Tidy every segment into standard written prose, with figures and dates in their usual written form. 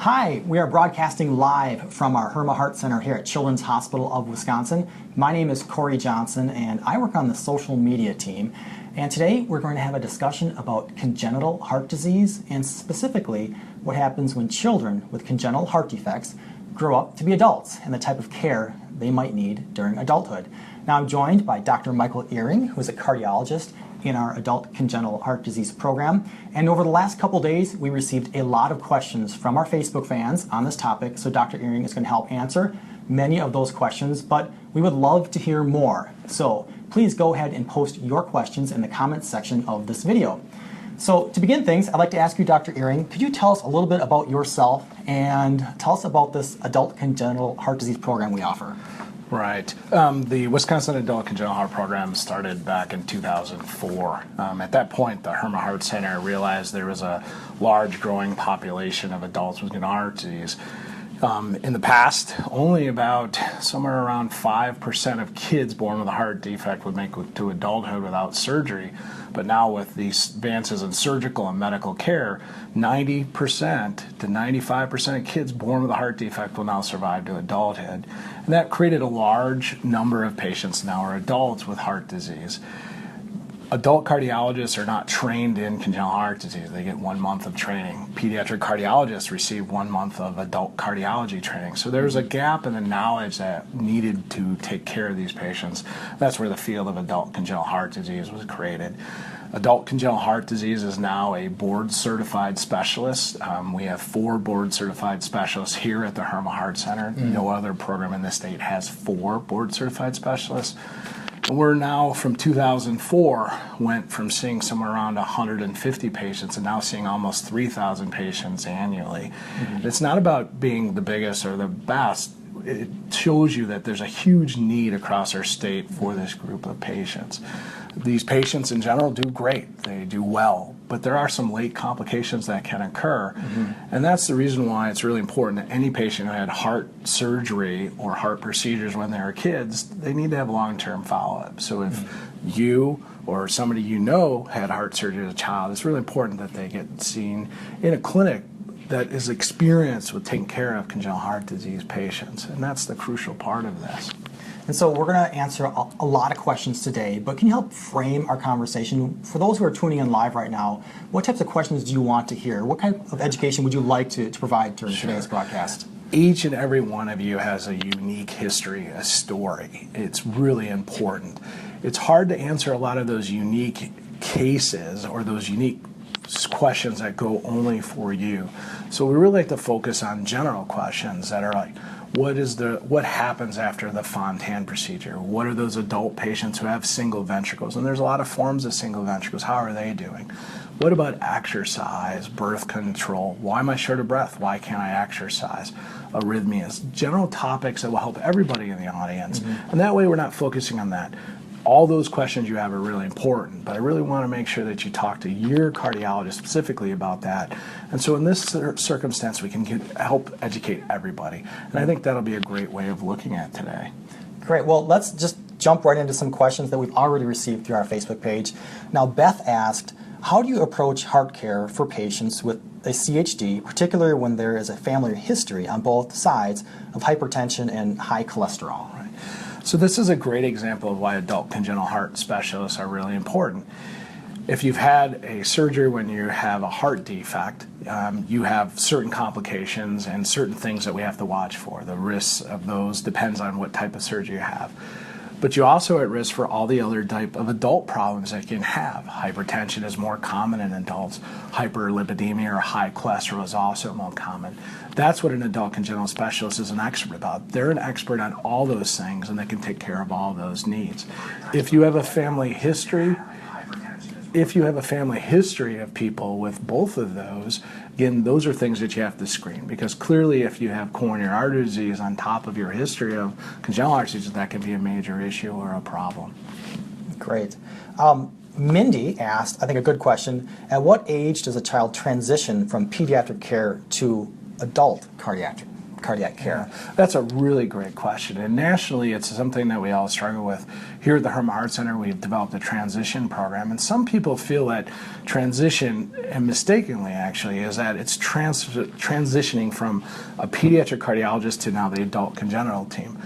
Hi, we are broadcasting live from our Herma Heart Center here at Children's Hospital of Wisconsin. My name is Corey Johnson and I work on the social media team. And today we're going to have a discussion about congenital heart disease and specifically what happens when children with congenital heart defects grow up to be adults and the type of care they might need during adulthood. Now I'm joined by Dr. Michael Earing, who is a cardiologist in our adult congenital heart disease program. And over the last couple days, we received a lot of questions from our Facebook fans on this topic. So Dr. Earing is going to help answer many of those questions, but we would love to hear more. So please go ahead and post your questions in the comments section of this video. So to begin things, I'd like to ask you, Dr. Earing, could you tell us a little bit about yourself and tell us about this adult congenital heart disease program we offer? Right. The Wisconsin Adult Congenital Heart Program started back in 2004. At that point, the Herma Heart Center realized there was a large growing population of adults with congenital heart disease. In the past, only about somewhere around 5% of kids born with a heart defect would make it to adulthood without surgery. But now with these advances in surgical and medical care, 90% to 95% of kids born with a heart defect will now survive to adulthood. And that created a large number of patients now are adults with heart disease. Adult cardiologists are not trained in congenital heart disease. They get 1 month of training. Pediatric cardiologists receive 1 month of adult cardiology training. So there's a gap in the knowledge that needed to take care of these patients. That's where the field of adult congenital heart disease was created. Adult congenital heart disease is now a board-certified specialist. We have 4 board-certified specialists here at the Herma Heart Center. No other program in the state has 4 board-certified specialists. We're now, from 2004, went from seeing somewhere around 150 patients and now seeing almost 3,000 patients annually. It's not about being the biggest or the best. It shows you that there's a huge need across our state for this group of patients. These patients in general do great. They do well, but there are some late complications that can occur. And that's the reason why it's really important that any patient who had heart surgery or heart procedures when they were kids, they need to have long-term follow-up. So if you or somebody you know had heart surgery as a child, it's really important that they get seen in a clinic that is experienced with taking care of congenital heart disease patients. And that's the crucial part of this. And so we're going to answer a lot of questions today, but can you help frame our conversation? For those who are tuning in live right now, what types of questions do you want to hear? What kind of education would you like to provide during today's broadcast? Each and every one of you has a unique history, a story. It's really important. It's hard to answer a lot of those unique cases or those unique questions that go only for you. So we really like to focus on general questions that are like, what happens after the Fontan procedure? What are those adult patients who have single ventricles? And there's a lot of forms of single ventricles. How are they doing? What about exercise, birth control? Why am I short of breath? Why can't I exercise? Arrhythmias, general topics that will help everybody in the audience. And that way we're not focusing on that. All those questions you have are really important, but I really want to make sure that you talk to your cardiologist specifically about that. And so in this circumstance, we can help educate everybody. And I think that'll be a great way of looking at today. Great. Well, let's just jump right into some questions that we've already received through our Facebook page. Now, Beth asked, how do you approach heart care for patients with a CHD, particularly when there is a family history on both sides of hypertension and high cholesterol? So this is a great example of why adult congenital heart specialists are really important. If you've had a surgery when you have a heart defect, you have certain complications and certain things that we have to watch for. The risks of those depends on what type of surgery you have. But you're also at risk for all the other type of adult problems that you can have. Hypertension is more common in adults. Hyperlipidemia or high cholesterol is also more common. That's what an adult congenital specialist is an expert about. They're an expert on all those things and they can take care of all those needs. If you have a family history, of people with both of those, again, those are things that you have to screen because clearly if you have coronary artery disease on top of your history of congenital heart disease, that can be a major issue or a problem. Great. Mindy asked, I think a good question, at what age does a child transition from pediatric care to adult cardiac cardiac care? That's a really great question. And nationally, it's something that we all struggle with. Here at the Herma Heart Center, we've developed a transition program. And some people feel that transition, and mistakenly actually, is that it's transitioning from a pediatric cardiologist to now the adult congenital team.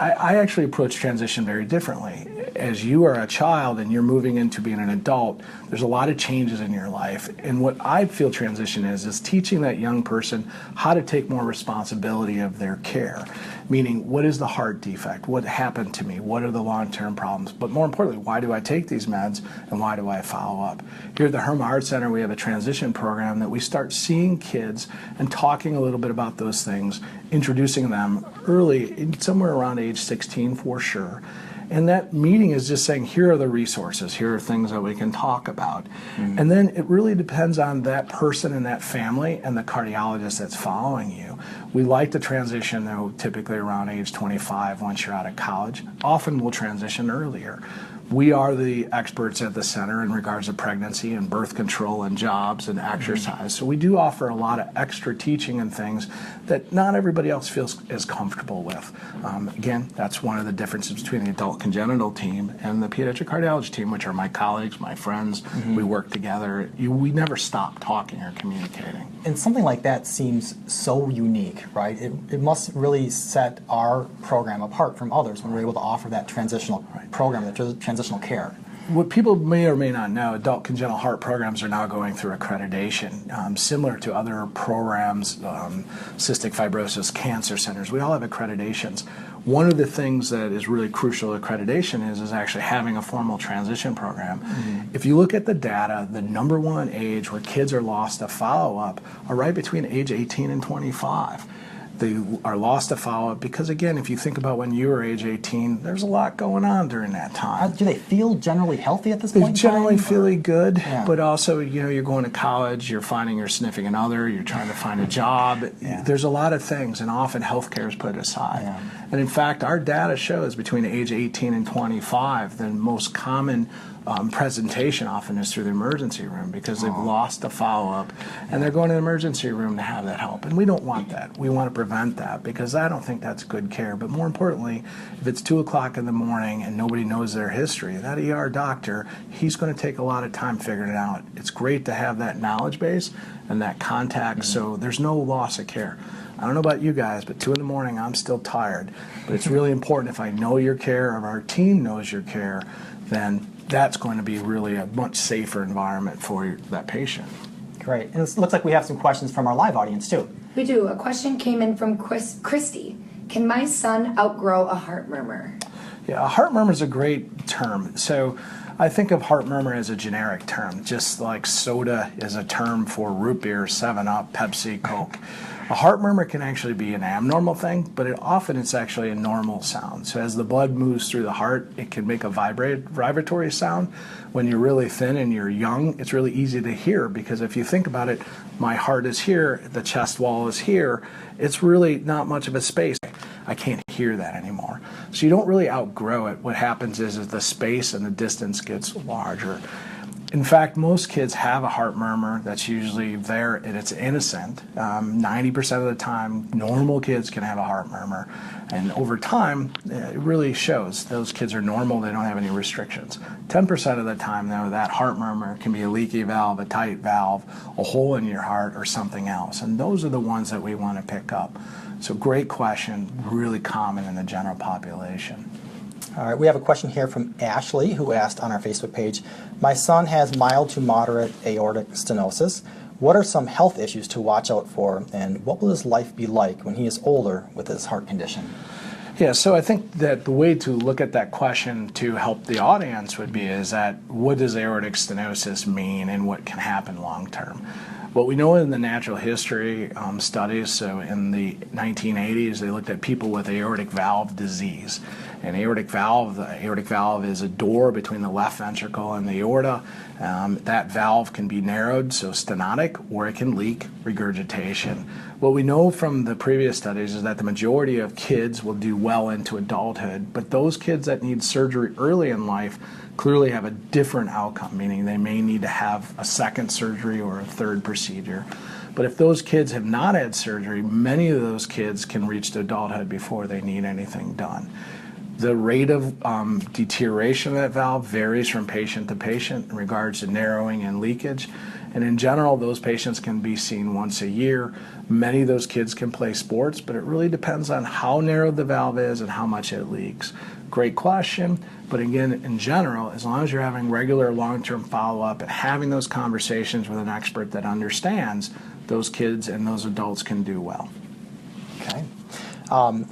I actually approach transition very differently. As you are a child and you're moving into being an adult, there's a lot of changes in your life. And what I feel transition is teaching that young person how to take more responsibility of their care. Meaning, what is the heart defect? What happened to me? What are the long-term problems? But more importantly, why do I take these meds and why do I follow up? Here at the Herma Heart Center, we have a transition program that we start seeing kids and talking a little bit about those things, introducing them early, somewhere around age 16 for sure. And that meeting is just saying, here are the resources, here are things that we can talk about. Mm-hmm. And then it really depends on that person and that family and the cardiologist that's following you. We like to transition, though, typically around age 25 once you're out of college. Often we'll transition earlier. We are the experts at the center in regards to pregnancy and birth control and jobs and exercise. So we do offer a lot of extra teaching and things that not everybody else feels as comfortable with. Again, that's one of the differences between the adult congenital team and the pediatric cardiology team, which are my colleagues, my friends. Mm-hmm. We work together. We never stop talking or communicating. And something like that seems so unique, right? It must really set our program apart from others when we're able to offer that transitional program, that transitional care. What people may or may not know, adult congenital heart programs are now going through accreditation. Similar to other programs, cystic fibrosis, cancer centers, we all have accreditations. One of the things that is really crucial to accreditation is actually having a formal transition program. Mm-hmm. If you look at the data, the number one age where kids are lost to follow-up are right between age 18 and 25. They are lost to follow-up because, again, if you think about when you were age 18, there's a lot going on during that time. Do they feel generally healthy at this point in time? Generally feeling good, but also, you're going to college, you're finding you're sniffing another, you're trying to find a job. Yeah. There's a lot of things, and often healthcare is put aside. Yeah. And in fact, our data shows between age 18 and 25, the most common presentation often is through the emergency room because they've lost a follow-up and they're going to the emergency room to have that help. And we don't want that. We want to prevent that because I don't think that's good care. But more importantly, if it's 2 o'clock in the morning and nobody knows their history, that ER doctor, he's going to take a lot of time figuring it out. It's great to have that knowledge base and that contact so there's no loss of care. I don't know about you guys, but 2 in the morning, I'm still tired. But it's really important if I know your care, if our team knows your care, then that's going to be really a much safer environment for that patient. Great. And it looks like we have some questions from our live audience, too. We do. A question came in from Christy. Can my son outgrow a heart murmur? Yeah, a heart murmur is a great term. So I think of heart murmur as a generic term, just like soda is a term for root beer, 7-Up, Pepsi, Coke. A heart murmur can actually be an abnormal thing, but often it's actually a normal sound. So as the blood moves through the heart, it can make a vibratory sound. When you're really thin and you're young, it's really easy to hear because if you think about it, my heart is here, the chest wall is here. It's really not much of a space. I can't hear that anymore. So you don't really outgrow it. What happens is the space and the distance gets larger. In fact, most kids have a heart murmur that's usually there and it's innocent. 90% of the time, normal kids can have a heart murmur. And over time, it really shows those kids are normal, they don't have any restrictions. 10% of the time, though, that heart murmur can be a leaky valve, a tight valve, a hole in your heart, or something else. And those are the ones that we want to pick up. So great question, really common in the general population. All right, we have a question here from Ashley, who asked on our Facebook page, my son has mild to moderate aortic stenosis. What are some health issues to watch out for, and what will his life be like when he is older with his heart condition? Yeah, so I think that the way to look at that question to help the audience would be is that what does aortic stenosis mean and what can happen long term? What we know in the natural history studies, so in the 1980s, they looked at people with aortic valve disease. And the aortic valve is a door between the left ventricle and the aorta. That valve can be narrowed, so stenotic, or it can leak, regurgitation. What we know from the previous studies is that the majority of kids will do well into adulthood, but those kids that need surgery early in life clearly have a different outcome, meaning they may need to have a second surgery or a third procedure. But if those kids have not had surgery, many of those kids can reach to adulthood before they need anything done. The rate of deterioration of that valve varies from patient to patient in regards to narrowing and leakage. And in general, those patients can be seen once a year. Many of those kids can play sports, but it really depends on how narrow the valve is and how much it leaks. Great question, but again, in general, as long as you're having regular long-term follow-up and having those conversations with an expert that understands, those kids and those adults can do well. Okay.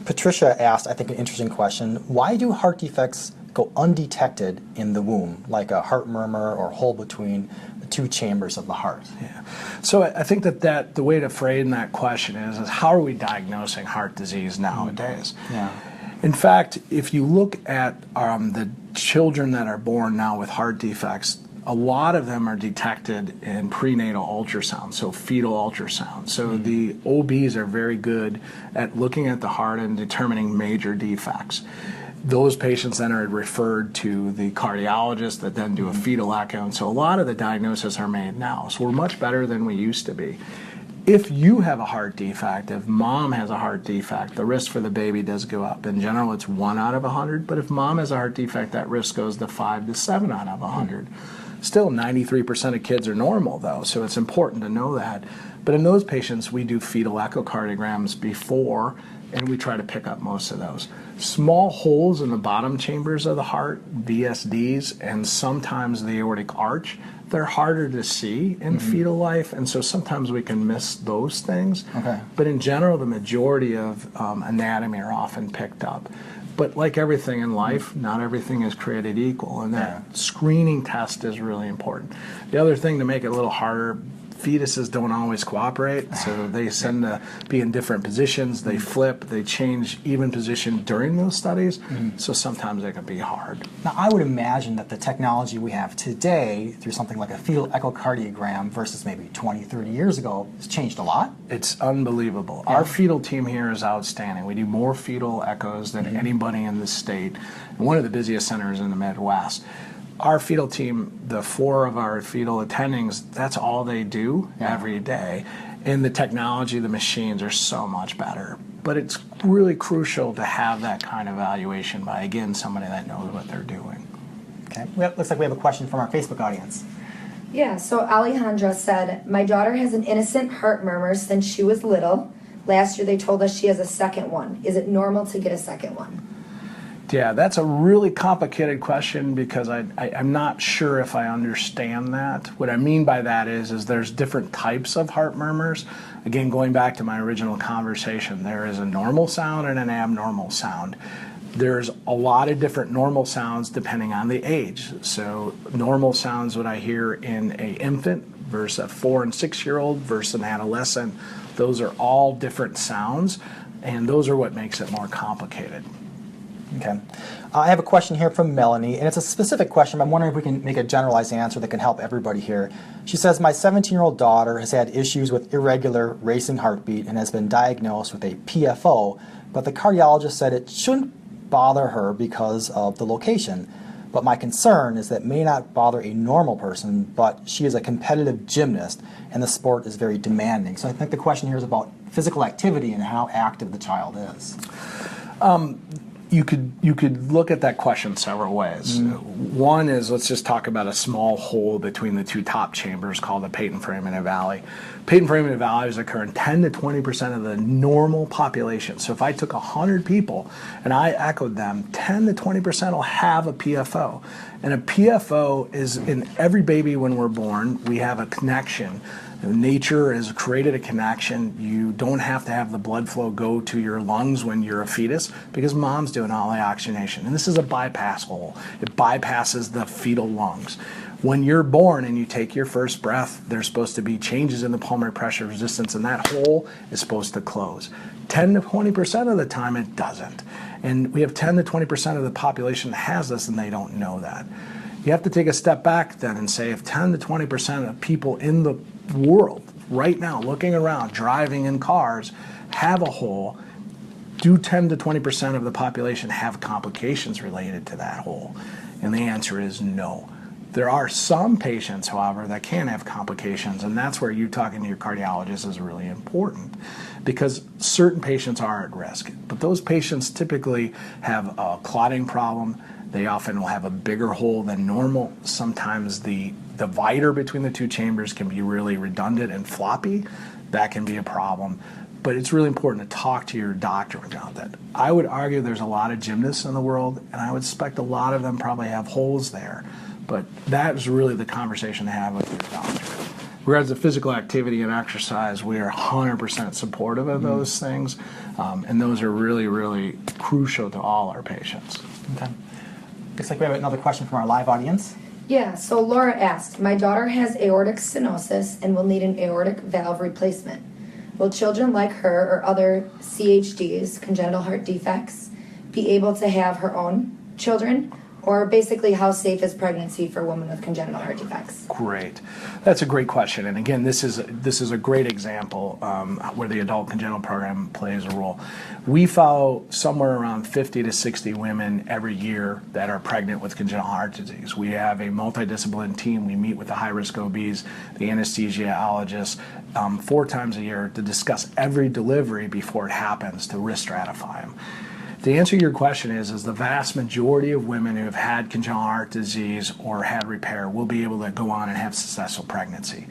Patricia asked, I think, an interesting question. Why do heart defects go undetected in the womb, like a heart murmur or hole between the two chambers of the heart? Yeah. So I think that the way to frame that question is how are we diagnosing heart disease nowadays? Yeah. In fact, if you look at the children that are born now with heart defects, a lot of them are detected in prenatal ultrasound, so fetal ultrasound. So the OBs are very good at looking at the heart and determining major defects. Those patients then are referred to the cardiologist that then do a fetal echo, and so a lot of the diagnoses are made now. So we're much better than we used to be. If you have a heart defect, if mom has a heart defect, the risk for the baby does go up. In general, it's 1 out of 100, but if mom has a heart defect, that risk goes to 5 to 7 out of 100. Still, 93% of kids are normal, though, so it's important to know that. But in those patients, we do fetal echocardiograms before, and we try to pick up most of those. Small holes in the bottom chambers of the heart, VSDs, and sometimes the aortic arch, they're harder to see in fetal life, and so sometimes we can miss those things. Okay. But in general, the majority of anatomy are often picked up. But like everything in life, not everything is created equal, and that screening test is really important. The other thing to make it a little harder, fetuses don't always cooperate, so they tend to be in different positions, they flip, they change even position during those studies, so sometimes they can be hard. Now, I would imagine that the technology we have today through something like a fetal echocardiogram versus maybe 20, 30 years ago has changed a lot. It's unbelievable. Our fetal team here is outstanding. We do more fetal echoes than anybody in the state, and one of the busiest centers in the Midwest. Our fetal team, the 4 of our fetal attendings, that's all they do every day. And the technology, the machines are so much better. But it's really crucial to have that kind of evaluation by, again, somebody that knows what they're doing. Okay. Looks like we have a question from our Facebook audience. Yeah, so Alejandra said, my daughter has an innocent heart murmur since she was little. Last year they told us she has a second one. Is it normal to get a second one? Yeah, that's a really complicated question because I'm not sure if I understand that. What I mean by that is there's different types of heart murmurs. Again, going back to my original conversation, there is a normal sound and an abnormal sound. There's a lot of different normal sounds depending on the age. So normal sounds what I hear in an infant versus a 4 and 6-year-old versus an adolescent. Those are all different sounds, and those are what makes it more complicated. Okay. I have a question here from Melanie, and it's a specific question, but I'm wondering if we can make a generalized answer that can help everybody here. She says, my 17-year-old daughter has had issues with irregular racing heartbeat and has been diagnosed with a PFO, but the cardiologist said it shouldn't bother her because of the location. But my concern is that it may not bother a normal person, but she is a competitive gymnast, and the sport is very demanding. So I think the question here is about physical activity and how active the child is. You could look at that question several ways. One is, let's just talk about a small hole between the two top chambers called the patent foramen ovale. Patent foramen ovales occur in 10 to 20% of the normal population. So if I took 100 people and I echoed them, 10 to 20% will have a PFO. And a PFO is in every baby when we're born, we have a connection. Nature has created a connection. You don't have to have the blood flow go to your lungs when you're a fetus because mom's doing all the oxygenation. And this is a bypass hole. It bypasses the fetal lungs. When you're born and you take your first breath, there's supposed to be changes in the pulmonary pressure resistance, and that hole is supposed to close. 10 to 20% of the time it doesn't. And we have 10 to 20% of the population that has this, and they don't know that. You have to take a step back then and say if 10 to 20% of people in the world right now looking around, driving in cars, have a hole, do 10 to 20% of the population have complications related to that hole? And the answer is no. There are some patients, however, that can have complications, and that's where you talking to your cardiologist is really important, because certain patients are at risk. But those patients typically have a clotting problem. They often will have a bigger hole than normal. Sometimes the divider between the two chambers can be really redundant and floppy. That can be a problem. But it's really important to talk to your doctor about that. I would argue there's a lot of gymnasts in the world, and I would suspect a lot of them probably have holes there. But that is really the conversation to have with your doctor. Whereas the physical activity and exercise, we are 100% supportive of those things, and those are really, really crucial to all our patients. Okay. Looks like we have another question from our live audience. Yeah, so Laura asked, my daughter has aortic stenosis and will need an aortic valve replacement. Will children like her or other CHDs, congenital heart defects, be able to have her own children? Or basically, how safe is pregnancy for women with congenital heart defects? Great. That's a great question. And again, this is a great example where the adult congenital program plays a role. We follow somewhere around 50 to 60 women every year that are pregnant with congenital heart disease. We have a multidisciplinary team. We meet with the high-risk OBs, the anesthesiologists, 4 times a year to discuss every delivery before it happens to risk stratify them. The answer to your question is the vast majority of women who have had congenital heart disease or had repair will be able to go on and have successful pregnancy.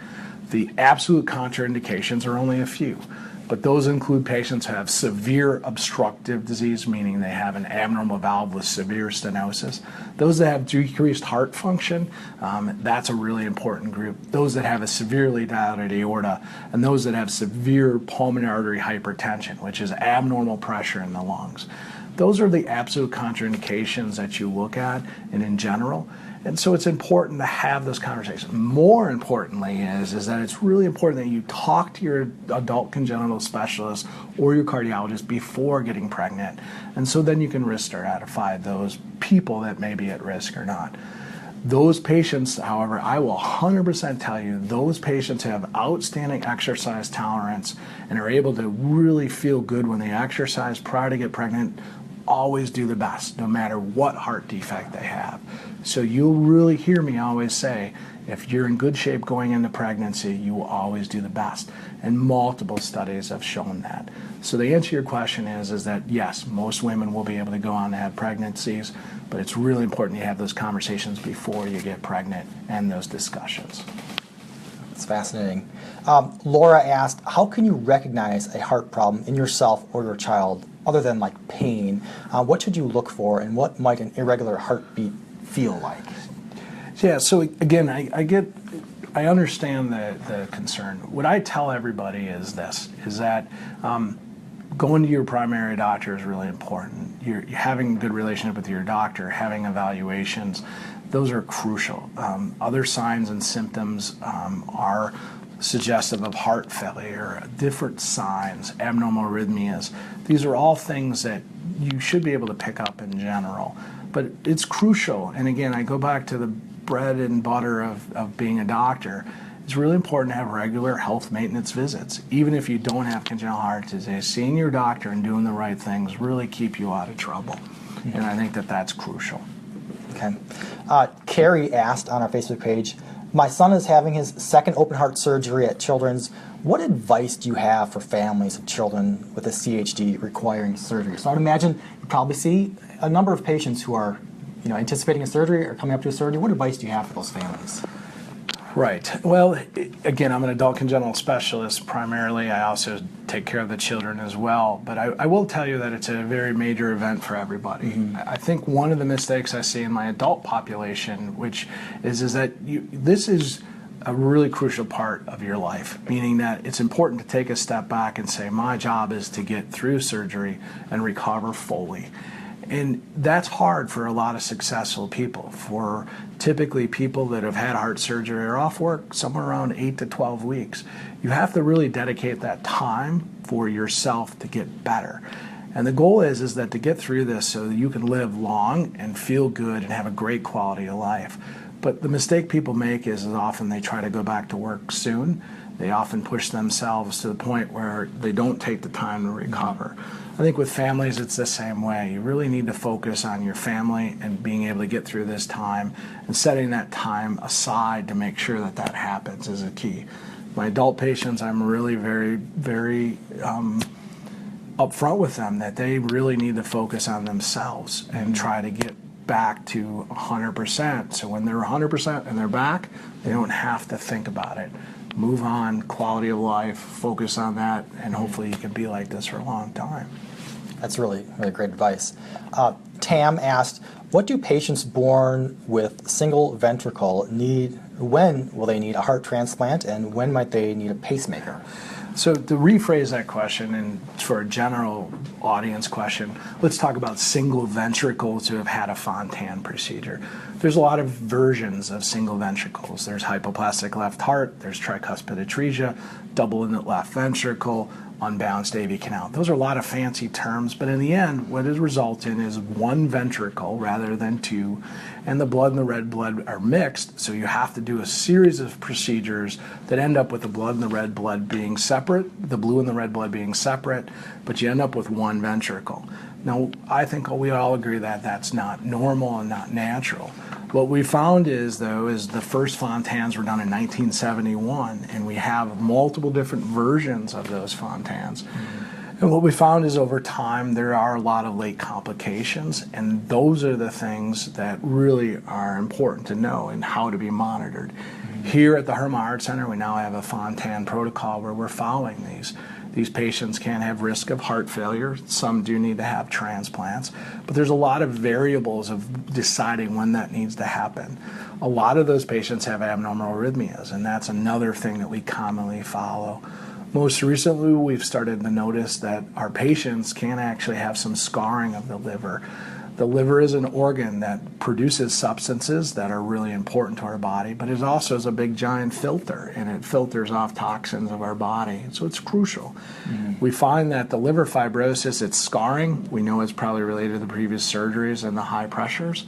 The absolute contraindications are only a few, but those include patients who have severe obstructive disease, meaning they have an abnormal valve with severe stenosis. Those that have decreased heart function, that's a really important group. Those that have a severely dilated aorta, and those that have severe pulmonary artery hypertension, which is abnormal pressure in the lungs. Those are the absolute contraindications that you look at and in general. And so it's important to have those conversations. More importantly is that it's really important that you talk to your adult congenital specialist or your cardiologist before getting pregnant. And so then you can risk stratify those people that may be at risk or not. Those patients, however, I will 100% tell you, those patients have outstanding exercise tolerance and are able to really feel good when they exercise prior to get pregnant. Always do the best, no matter what heart defect they have. So you'll really hear me always say, if you're in good shape going into pregnancy, you will always do the best. And multiple studies have shown that. So the answer to your question is that yes, most women will be able to go on to have pregnancies, but it's really important you have those conversations before you get pregnant and those discussions. That's fascinating. Laura asked, how can you recognize a heart problem in yourself or your child other than like pain? What should you look for, and what might an irregular heartbeat feel like? Yeah, so again, I understand the concern. What I tell everybody is this, is that going to your primary doctor is really important. You're having a good relationship with your doctor, having evaluations, those are crucial. Other signs and symptoms are suggestive of heart failure, different signs, abnormal arrhythmias. These are all things that you should be able to pick up in general. But it's crucial, and again, I go back to the bread and butter of being a doctor. It's really important to have regular health maintenance visits. Even if you don't have congenital heart disease, seeing your doctor and doing the right things really keep you out of trouble. Mm-hmm. And I think that that's crucial. Okay. Carrie asked on our Facebook page, my son is having his second open heart surgery at Children's. What advice do you have for families of children with a CHD requiring surgery? So I'd imagine you probably see a number of patients who are anticipating a surgery or coming up to a surgery. What advice do you have for those families? Right. Well, again, I'm an adult congenital specialist primarily. I also take care of the children as well. But I will tell you that it's a very major event for everybody. Mm-hmm. I think one of the mistakes I see in my adult population, which is that this is a really crucial part of your life, meaning that it's important to take a step back and say, my job is to get through surgery and recover fully. And that's hard for a lot of successful people. For typically people that have had heart surgery are off work somewhere around 8 to 12 weeks. You have to really dedicate that time for yourself to get better. And the goal is that to get through this so that you can live long and feel good and have a great quality of life. But the mistake people make is often they try to go back to work soon. They often push themselves to the point where they don't take the time to recover. I think with families, it's the same way. You really need to focus on your family and being able to get through this time, and setting that time aside to make sure that that happens is a key. My adult patients, I'm really very upfront with them that they really need to focus on themselves and try to get back to 100%. So when they're 100% and they're back, they don't have to think about it. Move on, quality of life, focus on that, and hopefully you can be like this for a long time. That's really great advice. Tam asked, what do patients born with single ventricle need? When will they need a heart transplant, and when might they need a pacemaker? So to rephrase that question, and for a general audience question, let's talk about single ventricles who have had a Fontan procedure. There's a lot of versions of single ventricles. There's hypoplastic left heart, there's tricuspid atresia, double inlet left ventricle, unbalanced AV canal. Those are a lot of fancy terms, but in the end, what it results in is one ventricle rather than two, and the blood and the red blood are mixed, so you have to do a series of procedures that end up with the blood and the red blood being separate, the blue and the red blood being separate, but you end up with one ventricle. Now, I think we all agree that that's not normal and not natural. What we found is the first Fontans were done in 1971, and we have multiple different versions of those Fontans. And what we found is over time there are a lot of late complications, and those are the things that really are important to know and how to be monitored. Here at the Herma Heart Center, we now have a Fontan protocol where we're following these. These patients can have risk of heart failure. Some do need to have transplants, but there's a lot of variables of deciding when that needs to happen. A lot of those patients have abnormal arrhythmias, and that's another thing that we commonly follow. Most recently, we've started to notice that our patients can actually have some scarring of the liver. The liver is an organ that produces substances that are really important to our body, but it also is a big giant filter, and it filters off toxins of our body, so it's crucial. We find that the liver fibrosis, it's scarring. We know it's probably related to the previous surgeries and the high pressures,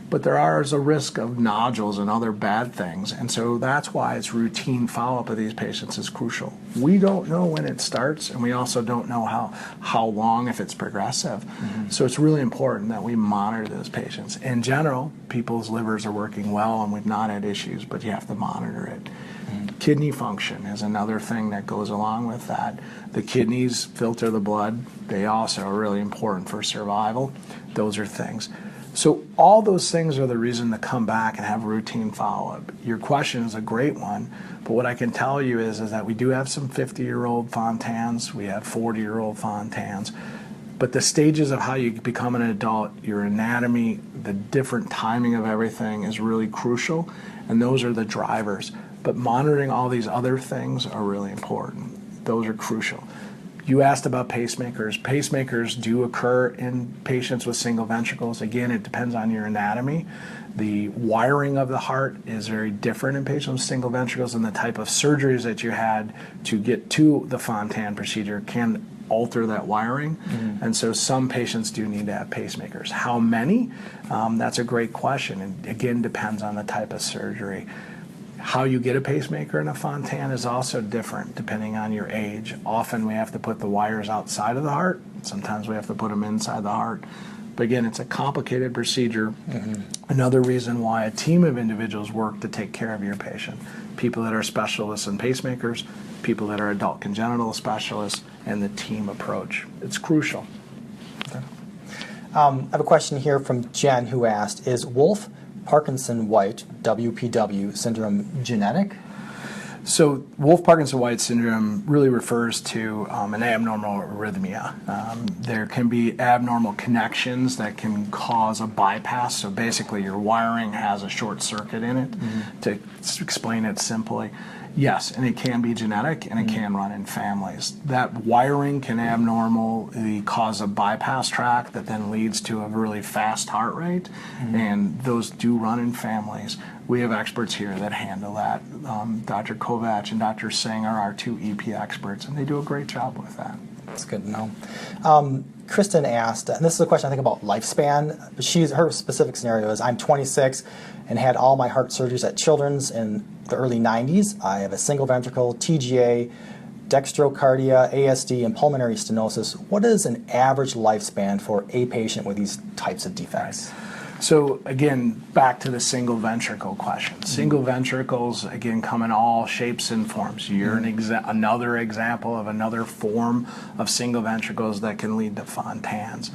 but there is a risk of nodules and other bad things, and so that's why it's routine follow-up of these patients is crucial. We don't know when it starts, and we also don't know how long if it's progressive. So it's really important that we monitor those patients. In general, people's livers are working well, and we've not had issues, but you have to monitor it. Kidney function is another thing that goes along with that. The kidneys filter the blood. They also are really important for survival. Those are things. So all those things are the reason to come back and have routine follow-up. Your question is a great one, but what I can tell you is that we do have some 50-year-old Fontans, we have 40-year-old Fontans, but the stages of how you become an adult, your anatomy, the different timing of everything is really crucial, and those are the drivers. But monitoring all these other things are really important. Those are crucial. You asked about pacemakers. Pacemakers do occur in patients with single ventricles. Again, it depends on your anatomy. The wiring of the heart is very different in patients with single ventricles, and the type of surgeries that you had to get to the Fontan procedure can alter that wiring. And so some patients do need to have pacemakers. How many? That's a great question, and again, depends on the type of surgery. How you get a pacemaker in a Fontan is also different depending on your age. Often we have to put the wires outside of the heart. Sometimes we have to put them inside the heart. But again, it's a complicated procedure. Another reason why a team of individuals work to take care of your patient. People that are specialists in pacemakers, people that are adult congenital specialists, and the team approach. It's crucial. Okay. I have a question here from Jen who asked, is WolffParkinsonWhite, WPW, syndrome genetic? So WolffParkinsonWhite syndrome really refers to an abnormal arrhythmia. There can be abnormal connections that can cause a bypass. So basically your wiring has a short circuit in it, to explain it simply. Yes, and it can be genetic, and it can run in families. That wiring can abnormally cause a bypass tract that then leads to a really fast heart rate, and those do run in families. We have experts here that handle that. Dr. Kovac and Dr. Singh are our two EP experts, and they do a great job with that. That's good to know. Kristen asked, and this is a question I think about lifespan. Her specific scenario is, I'm 26 and had all my heart surgeries at Children's in the early 90s. I have a single ventricle, TGA, dextrocardia, ASD, and pulmonary stenosis. What is an average lifespan for a patient with these types of defects? So again, back to the single ventricle question. Single ventricles, again, come in all shapes and forms. You're another example of another form of single ventricles that can lead to Fontans.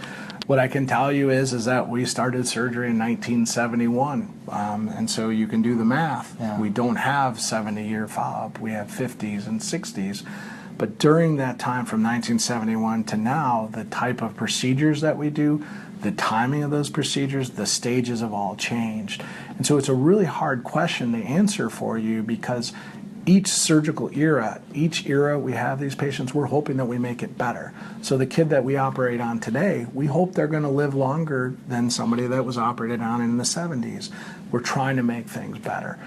What I can tell you is that we started surgery in 1971, and so you can do the math. Yeah. We don't have 70-year follow-up. We have 50s and 60s. But during that time from 1971 to now, the type of procedures that we do, the timing of those procedures, the stages have all changed. And so it's a really hard question to answer for you, because each surgical era, each era we have these patients, we're hoping that we make it better. So the kid that we operate on today, we hope they're going to live longer than somebody that was operated on in the 70s. We're trying to make things better.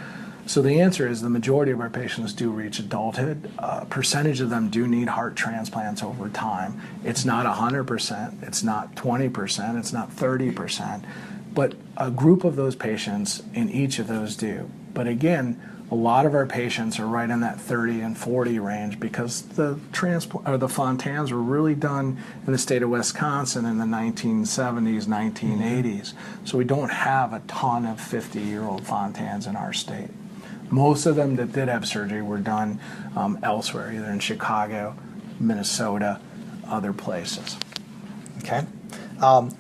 So the answer is the majority of our patients do reach adulthood. A percentage of them do need heart transplants over time. It's not 100%, it's not 20%, it's not 30%, but a group of those patients in each of those do. But again, a lot of our patients are right in that 30 and 40 range, because the Fontans were really done in the state of Wisconsin in the 1970s, 1980s. So we don't have a ton of 50-year-old Fontans in our state. Most of them that did have surgery were done elsewhere, either in Chicago, Minnesota, other places. Okay.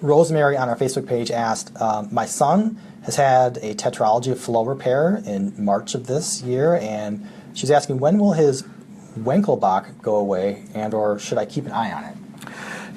Rosemary on our Facebook page asked, my son has had a Tetralogy of flow repair in March of this year, and she's asking, when will his Winkelbach go away, and or should I keep an eye on it?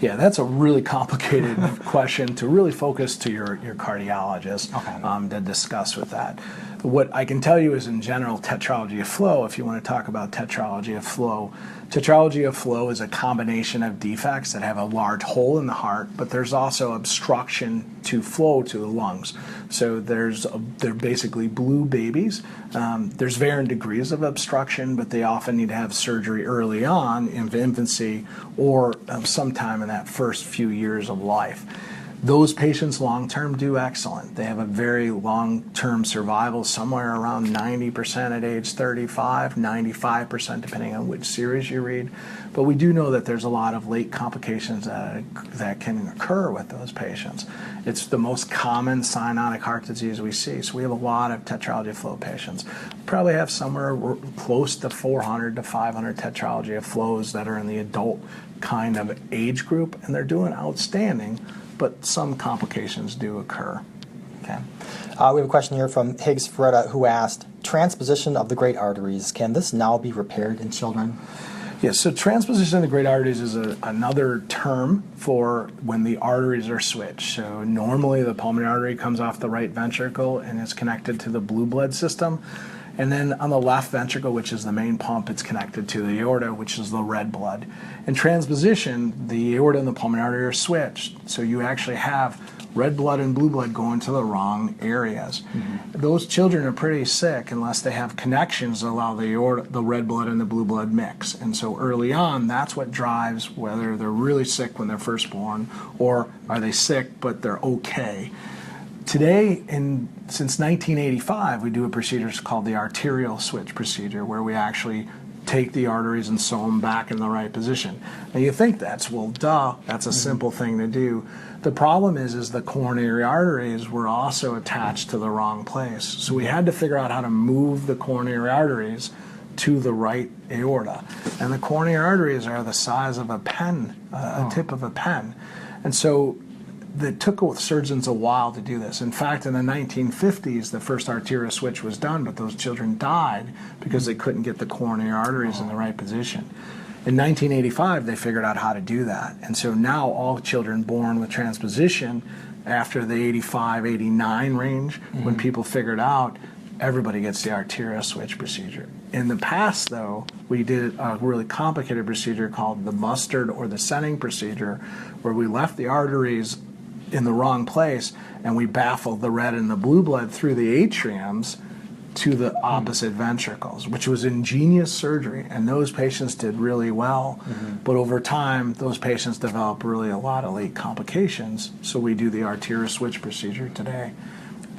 Yeah, that's a really complicated question to really focus to your cardiologist to discuss with that. What I can tell you is, in general, Tetralogy of flow, if you want to talk about Tetralogy of flow is a combination of defects that have a large hole in the heart, but there's also obstruction to flow to the lungs. So they're basically blue babies. There's varying degrees of obstruction, but they often need to have surgery early on in infancy or sometime in that first few years of life. Those patients long-term do excellent. They have a very long-term survival, somewhere around 90% at age 35, 95% depending on which series you read. But we do know that there's a lot of late complications that can occur with those patients. It's the most common cyanotic heart disease we see. So we have a lot of Tetralogy of flow patients. We probably have somewhere close to 400 to 500 Tetralogy of flows that are in the adult kind of age group, and they're doing outstanding. But some complications do occur. Okay. We have a question here from Higgs Ferretta, who asked, transposition of the great arteries, can this now be repaired in children? Yes, so transposition of the great arteries is another term for when the arteries are switched. So normally the pulmonary artery comes off the right ventricle and is connected to the blue blood system. And then on the left ventricle, which is the main pump, it's connected to the aorta, which is the red blood. In transposition, the aorta and the pulmonary artery are switched. So you actually have red blood and blue blood going to the wrong areas. Mm-hmm. Those children are pretty sick unless they have connections that allow the red blood and the blue blood mix. And so early on, that's what drives whether they're really sick when they're first born, or are they sick but they're okay. Today, since 1985, we do a procedure called the arterial switch procedure, where we actually take the arteries and sew them back in the right position. Now you think that's a simple thing to do. The problem is the coronary arteries were also attached to the wrong place. So we had to figure out how to move the coronary arteries to the right aorta. And the coronary arteries are the size of a pen, a tip of a pen. And so it took surgeons a while to do this. In fact, in the 1950s, the first arterial switch was done, but those children died because they couldn't get the coronary arteries in the right position. In 1985, they figured out how to do that. And so now all children born with transposition after the 85, 89 range, when people figured out, everybody gets the arterial switch procedure. In the past, though, we did a really complicated procedure called the mustard or the Senning procedure, where we left the arteries in the wrong place and we baffled the red and the blue blood through the atriums to the opposite ventricles, which was ingenious surgery, and those patients did really well. But over time, those patients develop really a lot of late complications, so we do the arterial switch procedure today.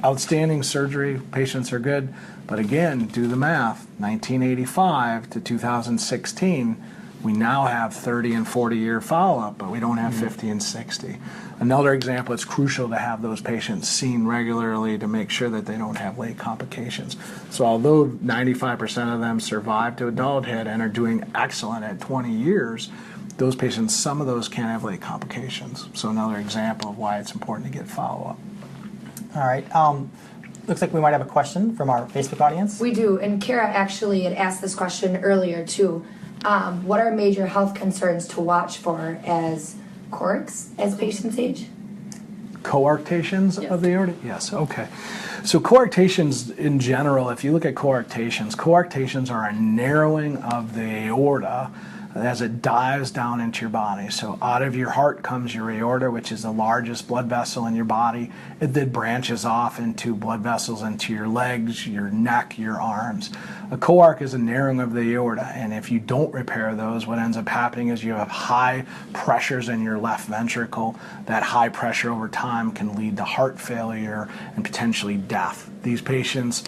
Outstanding surgery, patients are good, but again, do the math, 1985 to 2016, we now have 30 and 40-year follow-up, but we don't have 50 and 60. Another example, it's crucial to have those patients seen regularly to make sure that they don't have late complications. So although 95% of them survive to adulthood and are doing excellent at 20 years, those patients, some of those can have late complications. So another example of why it's important to get follow-up. All right. Looks like we might have a question from our Facebook audience. We do, and Kara actually had asked this question earlier too. What are major health concerns to watch for as corics as patients age? Coarctations of the aorta? Yes, okay. So coarctations in general, if you look at coarctations are a narrowing of the aorta as it dives down into your body. So out of your heart comes your aorta, which is the largest blood vessel in your body. It then branches off into blood vessels into your legs, your neck, your arms. A coarc is a narrowing of the aorta, and if you don't repair those, what ends up happening is you have high pressures in your left ventricle. That high pressure over time can lead to heart failure and potentially death. These patients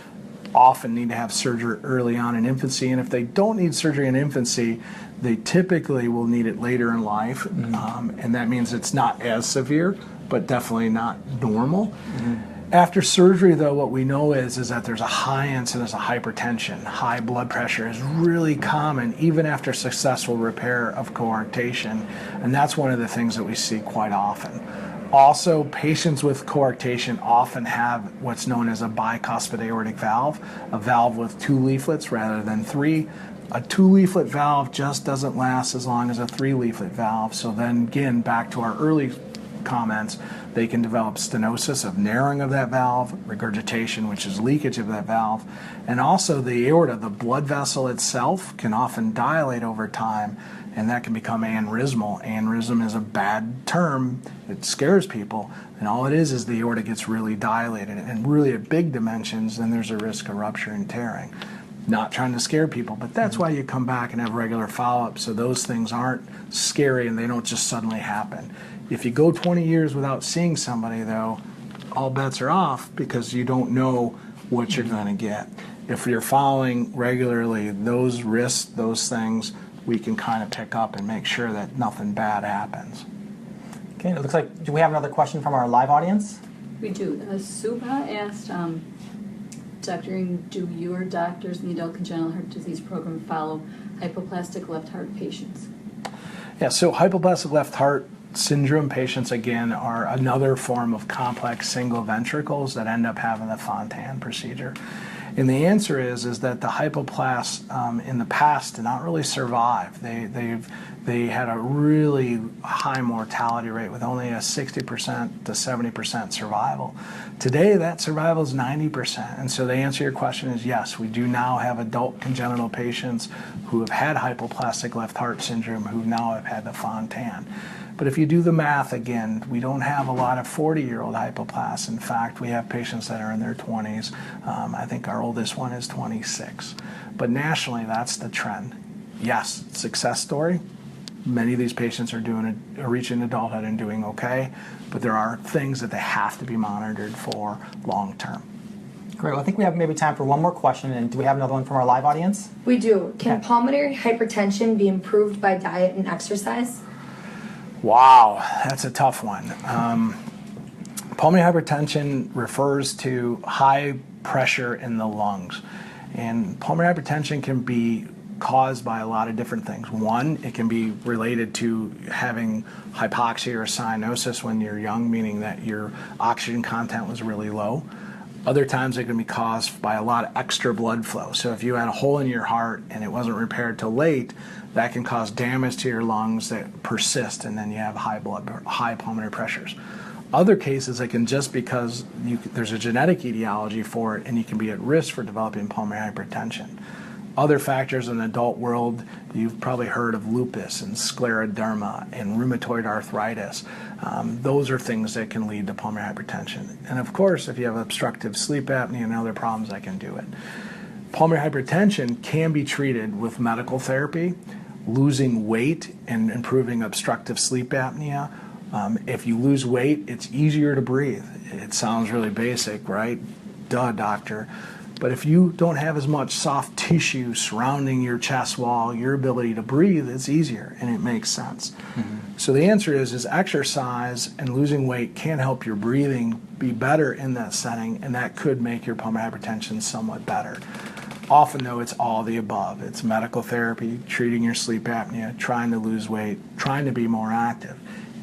often need to have surgery early on in infancy, and if they don't need surgery in infancy, they typically will need it later in life, and that means it's not as severe, but definitely not normal. After surgery, though, what we know is that there's a high incidence of hypertension. High blood pressure is really common even after successful repair of coarctation, and that's one of the things that we see quite often. Also, patients with coarctation often have what's known as a bicuspid aortic valve, a valve with 2 leaflets rather than 3. A 2-leaflet valve just doesn't last as long as a 3-leaflet valve. So then again, back to our early comments, they can develop stenosis of narrowing of that valve, regurgitation, which is leakage of that valve, and also the aorta, the blood vessel itself, can often dilate over time, and that can become aneurysmal. Aneurysm is a bad term. It scares people, and all it is the aorta gets really dilated, and really at big dimensions, then there's a risk of rupture and tearing. Not trying to scare people, but that's why you come back and have regular follow-up, so those things aren't scary and they don't just suddenly happen. If you go 20 years without seeing somebody, though, all bets are off because you don't know what you're going to get. If you're following regularly those risks, those things, we can kind of pick up and make sure that nothing bad happens. Okay, it looks like, do we have another question from our live audience? We do. Subha asked, Dr. Ng, do your doctors in the adult congenital heart disease program follow hypoplastic left heart patients? Yeah, so hypoplastic left heart syndrome patients, again, are another form of complex single ventricles that end up having the Fontan procedure. And the answer is that the hypoplasts in the past did not really survive. They had a really high mortality rate with only a 60% to 70% survival. Today, that survival is 90%. And so the answer to your question is yes, we do now have adult congenital patients who have had hypoplastic left heart syndrome who now have had the Fontan. But if you do the math again, we don't have a lot of 40-year-old hypoplasts. In fact, we have patients that are in their 20s. I think our oldest one is 26. But nationally, that's the trend. Yes, success story. Many of these patients are reaching adulthood and doing okay, but there are things that they have to be monitored for long term. Great. Well, I think we have maybe time for one more question. And do we have another one from our live audience? We do. Can Okay. pulmonary hypertension be improved by diet and exercise? Wow, that's a tough one. Pulmonary hypertension refers to high pressure in the lungs. And pulmonary hypertension can be caused by a lot of different things. One, it can be related to having hypoxia or cyanosis when you're young, meaning that your oxygen content was really low. Other times it can be caused by a lot of extra blood flow. So if you had a hole in your heart and it wasn't repaired till late, that can cause damage to your lungs that persist, and then you have high pulmonary pressures. Other cases, it can just because there's a genetic etiology for it, and you can be at risk for developing pulmonary hypertension. Other factors in the adult world, you've probably heard of lupus and scleroderma and rheumatoid arthritis. Those are things that can lead to pulmonary hypertension. And of course, if you have obstructive sleep apnea and other problems, that can do it. Pulmonary hypertension can be treated with medical therapy, losing weight and improving obstructive sleep apnea. If you lose weight, it's easier to breathe. It sounds really basic, right? Duh, doctor. But if you don't have as much soft tissue surrounding your chest wall, your ability to breathe is easier, and it makes sense. So the answer is exercise and losing weight can help your breathing be better in that setting, and that could make your pulmonary hypertension somewhat better. Often, though, it's all the above. It's medical therapy, treating your sleep apnea, trying to lose weight, trying to be more active.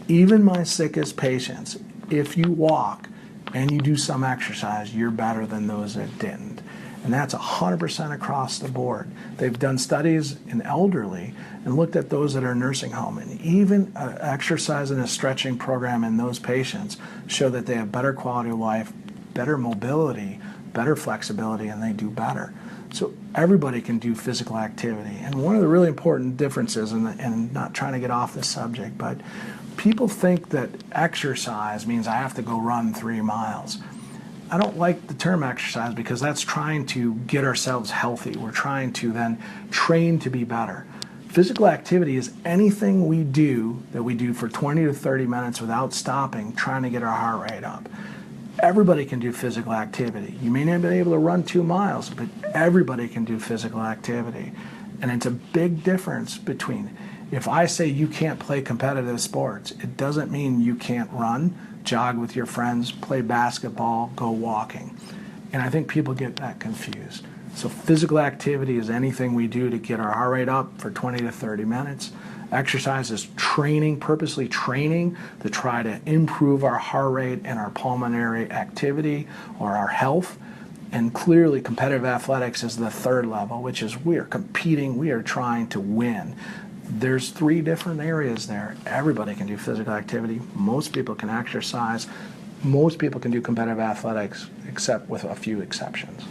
Even my sickest patients, if you walk and you do some exercise, you're better than those that didn't. And that's 100% across the board. They've done studies in elderly and looked at those that are in nursing home. And even exercise and a stretching program in those patients show that they have better quality of life, better mobility, better flexibility, and they do better. So everybody can do physical activity. And one of the really important differences, and not trying to get off this subject, but people think that exercise means I have to go run 3 miles. I don't like the term exercise because that's trying to get ourselves healthy. We're trying to then train to be better. Physical activity is anything we do that we do for 20 to 30 minutes without stopping, trying to get our heart rate up. Everybody can do physical activity. You may not be able to run 2 miles, but everybody can do physical activity. And it's a big difference between, if I say you can't play competitive sports, it doesn't mean you can't run, jog with your friends, play basketball, go walking. And I think people get that confused. So physical activity is anything we do to get our heart rate up for 20 to 30 minutes. Exercise is training, purposely training to try to improve our heart rate and our pulmonary activity or our health. And clearly competitive athletics is the third level, which is we are competing, we are trying to win. There's 3 different areas there. Everybody can do physical activity. Most people can exercise. Most people can do competitive athletics, except with a few exceptions.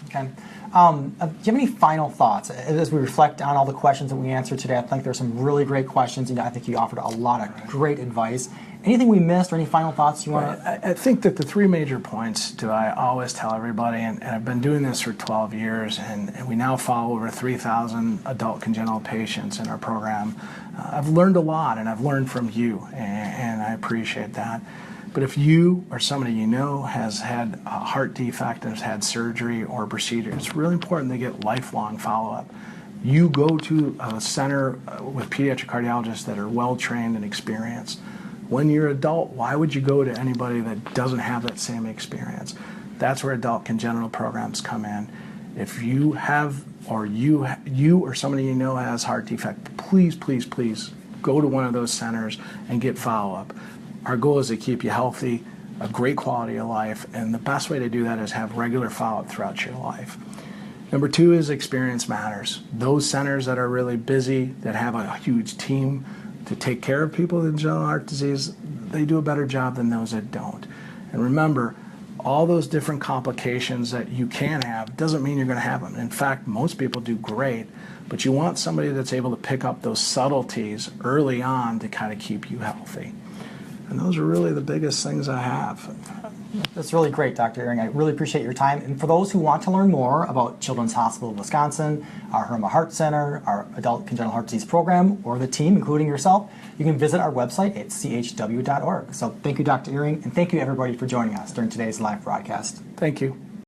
Okay. Do you have any final thoughts as we reflect on all the questions that we answered today? I think there's some really great questions, and I think you offered a lot of great advice. Anything we missed, or any final thoughts you want to? I think that the 3 major points do I always tell everybody, and I've been doing this for 12 years, and we now follow over 3,000 adult congenital patients in our program. I've learned a lot, and I've learned from you, and I appreciate that. But if you or somebody you know has had a heart defect and has had surgery or procedure, it's really important to get lifelong follow-up. You go to a center with pediatric cardiologists that are well-trained and experienced. When you're an adult, why would you go to anybody that doesn't have that same experience? That's where adult congenital programs come in. If you have, or you or somebody you know has heart defect, please, please, please go to one of those centers and get follow-up. Our goal is to keep you healthy, a great quality of life, and the best way to do that is have regular follow-up throughout your life. Number 2 is experience matters. Those centers that are really busy, that have a huge team to take care of people with congenital heart disease, they do a better job than those that don't. And remember, all those different complications that you can have doesn't mean you're going to have them. In fact, most people do great, but you want somebody that's able to pick up those subtleties early on to kind of keep you healthy. And those are really the biggest things I have. That's really great, Dr. Ehring. I really appreciate your time. And for those who want to learn more about Children's Hospital of Wisconsin, our Herma Heart Center, our Adult Congenital Heart Disease Program, or the team, including yourself, you can visit our website at chw.org. So thank you, Dr. Ehring, and thank you, everybody, for joining us during today's live broadcast. Thank you.